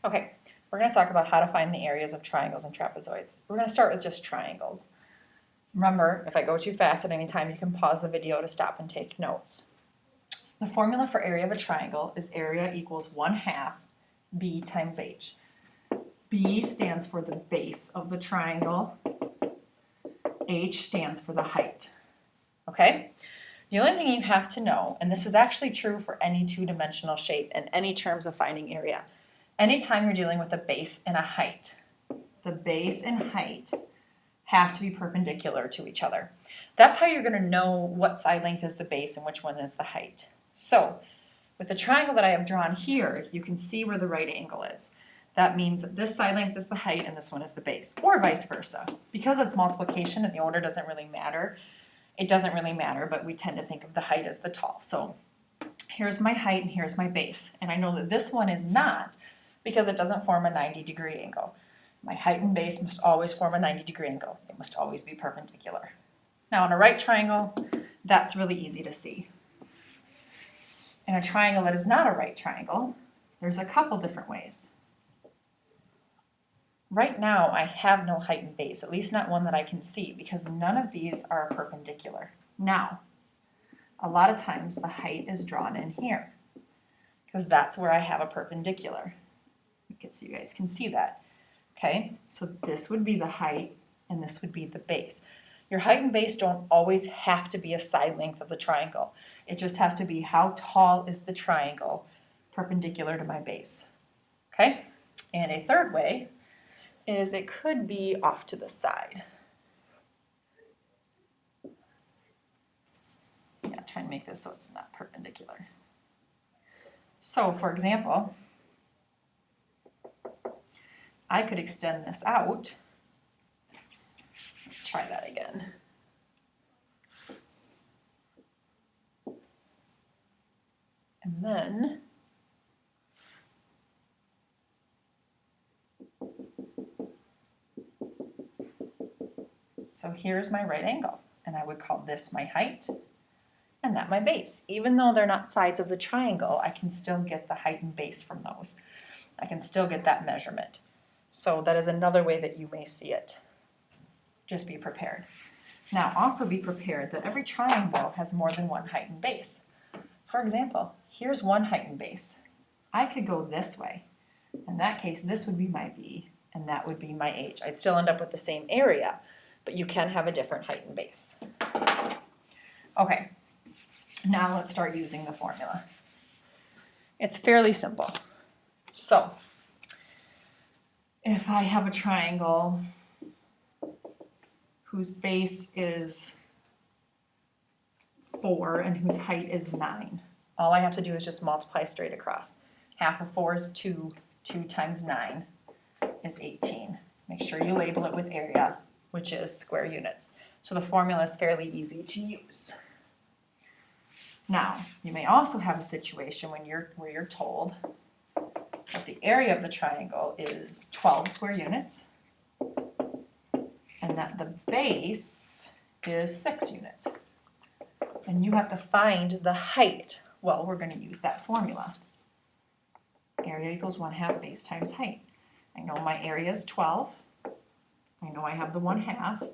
Okay, we're going to talk about how to find the areas of triangles and trapezoids. We're going to start with just triangles. Remember, if I go too fast at any time, you can pause the video to stop and take notes. The formula for area of a triangle is area equals 1/2 b times h. B stands for the base of the triangle. H stands for the height. Okay? The only thing you have to know, and this is actually true for any two-dimensional shape and any terms of finding area, anytime you're dealing with a base and a height, the base and height have to be perpendicular to each other. That's how you're going to know what side length is the base and which one is the height. So, with the triangle that I have drawn here, you can see where the right angle is. That means that this side length is the height and this one is the base, or vice versa. Because it's multiplication and the order doesn't really matter, it doesn't really matter, but we tend to think of the height as the tall. So here's my height and here's my base. And I know that this one is not because it doesn't form a 90-degree angle. My height and base must always form a 90-degree angle. They must always be perpendicular. Now in a right triangle, that's really easy to see. In a triangle that is not a right triangle, there's a couple different ways. Right now, I have no height and base, at least not one that I can see, because none of these are perpendicular. Now, a lot of times the height is drawn in here, because that's where I have a perpendicular. So you guys can see that. Okay, so this would be the height, and this would be the base. Your height and base don't always have to be a side length of the triangle. It just has to be how tall is the triangle perpendicular to my base. Okay, and a third way is it could be off to the side. Yeah, try and make this so it's not perpendicular. So, for example, I could extend this out. Try that again. And then so here's my right angle, and I would call this my height and that my base. Even though they're not sides of the triangle, I can still get the height and base from those. I can still get that measurement. So that is another way that you may see it. Just be prepared. Now also be prepared that every triangle has more than one height and base. For example, here's one height and base. I could go this way. In that case, this would be my B, and that would be my H. I'd still end up with the same area, but you can have a different height and base. Okay, now let's start using the formula. It's fairly simple. So, if I have a triangle whose base is 4 and whose height is 9, all I have to do is just multiply straight across. Half of 4 is 2, 2 times 9 is 18. Make sure you label it with area, which is square units. So the formula is fairly easy to use. Now, you may also have a situation where you're told that the area of the triangle is 12 square units and that the base is 6 units. And you have to find the height. Well, we're going to use that formula. Area equals 1/2 base times height. I know my area is 12. I know I have the 1/2.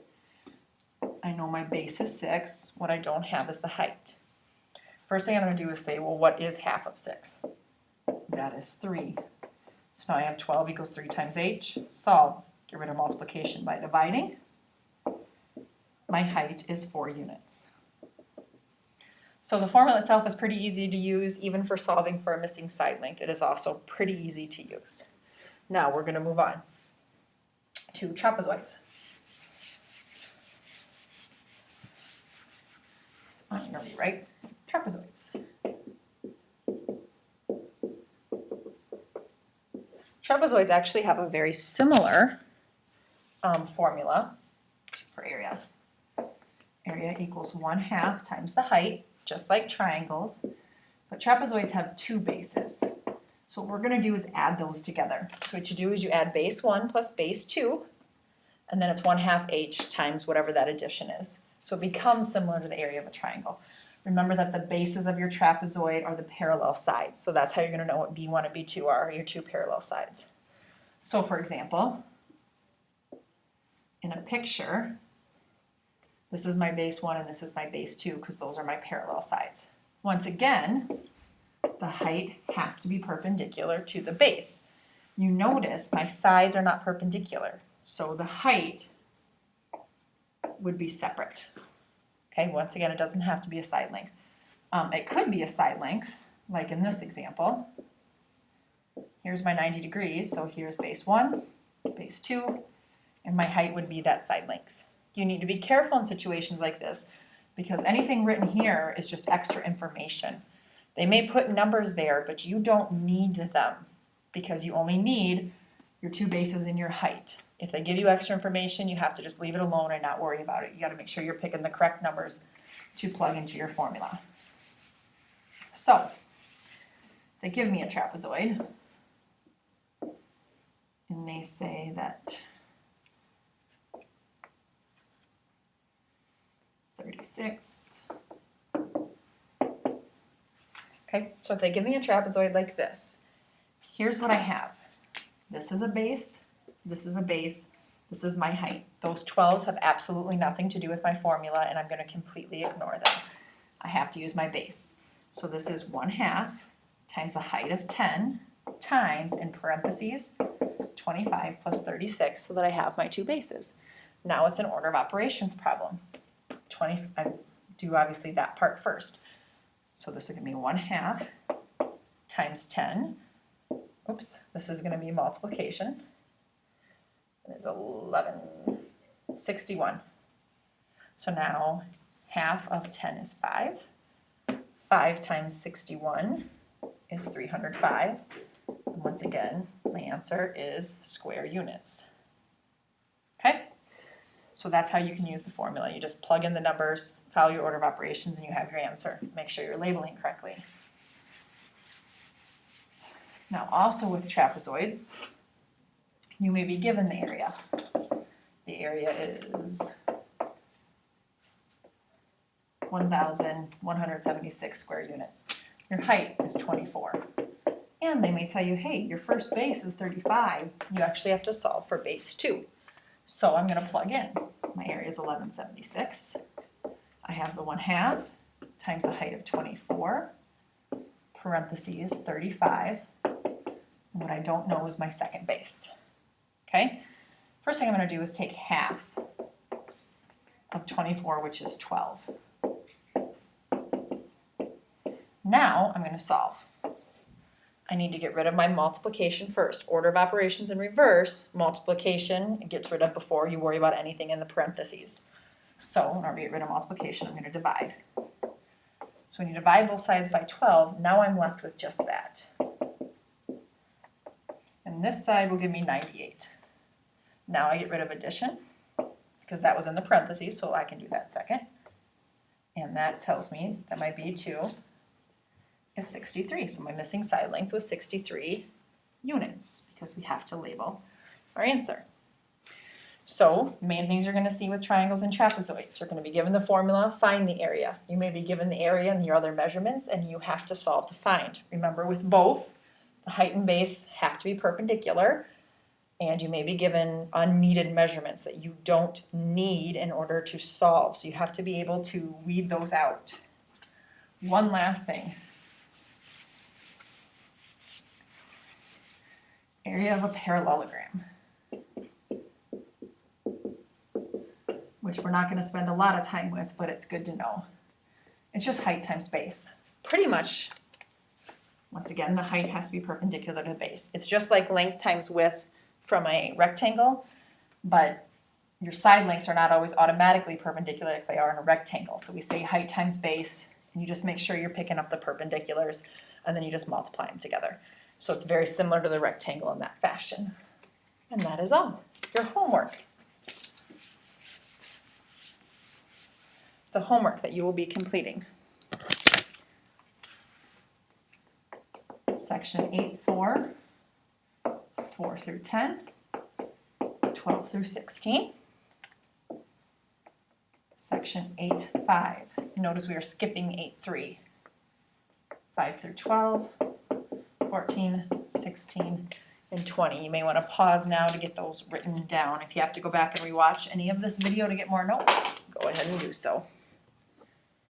I know my base is 6. What I don't have is the height. First thing I'm going to do is say, well, what is half of 6? That is 3. So now I have 12 equals 3 times h. Solve. Get rid of multiplication by dividing. My height is 4 units. So the formula itself is pretty easy to use, even for solving for a missing side length. It is also pretty easy to use. Now we're going to move on to trapezoids. So I'm going to rewrite trapezoids. Trapezoids actually have a very similar formula for area. Area equals 1/2 times the height, just like triangles, but trapezoids have 2 bases. So what we're going to do is add those together. So what you do is you add base 1 plus base 2, and then it's 1/2 h times whatever that addition is. So it becomes similar to the area of a triangle. Remember that the bases of your trapezoid are the parallel sides. So that's how you're going to know what B1 and B2 are, your two parallel sides. So for example, in a picture, this is my base 1 and this is my base 2 because those are my parallel sides. Once again, the height has to be perpendicular to the base. You notice my sides are not perpendicular, so the height would be separate. Okay, once again, it doesn't have to be a side length. It could be a side length, like in this example. Here's my 90 degrees, so here's base 1, base 2, and my height would be that side length. You need to be careful in situations like this because anything written here is just extra information. They may put numbers there, but you don't need them because you only need your two bases and your height. If they give you extra information, you have to just leave it alone and not worry about it. You got to make sure you're picking the correct numbers to plug into your formula. So, they give me a trapezoid, and they say that 36. Okay, so if they give me a trapezoid like this, here's what I have. This is a base, this is a base, this is my height. Those 12s have absolutely nothing to do with my formula, and I'm going to completely ignore them. I have to use my base. So this is 1/2 times a height of 10 times, in parentheses, 25 plus 36, so that I have my two bases. Now it's an order of operations problem. I do obviously that part first. So this is going to be 1/2 times 10. Oops, this is going to be multiplication. It is 1161. So now half of 10 is 5. 5 times 61 is 305. And once again, my answer is square units. Okay? So that's how you can use the formula. You just plug in the numbers, follow your order of operations, and you have your answer. Make sure you're labeling correctly. Now also with trapezoids, you may be given the area. The area is 1,176 square units. Your height is 24. And they may tell you, hey, your first base is 35. You actually have to solve for base 2. So I'm going to plug in. My area is 1176. I have the 1/2 times a height of 24, parentheses 35. And what I don't know is my second base. Okay? First thing I'm going to do is take half of 24, which is 12. Now I'm going to solve. I need to get rid of my multiplication first. Order of operations in reverse, multiplication gets rid of before you worry about anything in the parentheses. So in order to get rid of multiplication, I'm going to divide. So when you divide both sides by 12, now I'm left with just that. And this side will give me 98. Now I get rid of addition, because that was in the parentheses, so I can do that second. And that tells me that my B2 is 63. So my missing side length was 63 units, because we have to label our answer. So main things you're going to see with triangles and trapezoids. You're going to be given the formula, find the area. You may be given the area and your other measurements, and you have to solve to find. Remember, with both, the height and base have to be perpendicular, and you may be given unneeded measurements that you don't need in order to solve. So you have to be able to weed those out. One last thing. Area of a parallelogram, which we're not going to spend a lot of time with, but it's good to know. It's just height times base. Pretty much, once again, the height has to be perpendicular to the base. It's just like length times width from a rectangle, but your side lengths are not always automatically perpendicular like they are in a rectangle. So we say height times base, and you just make sure you're picking up the perpendiculars, and then you just multiply them together. So it's very similar to the rectangle in that fashion. And that is all. Your homework. The homework that you will be completing. Section 8.4, 4 through 10, 12 through 16. Section 8.5. Notice we are skipping 8.3. 5 through 12. 14, 16, and 20. You may want to pause now to get those written down. If you have to go back and rewatch any of this video to get more notes, go ahead and do so.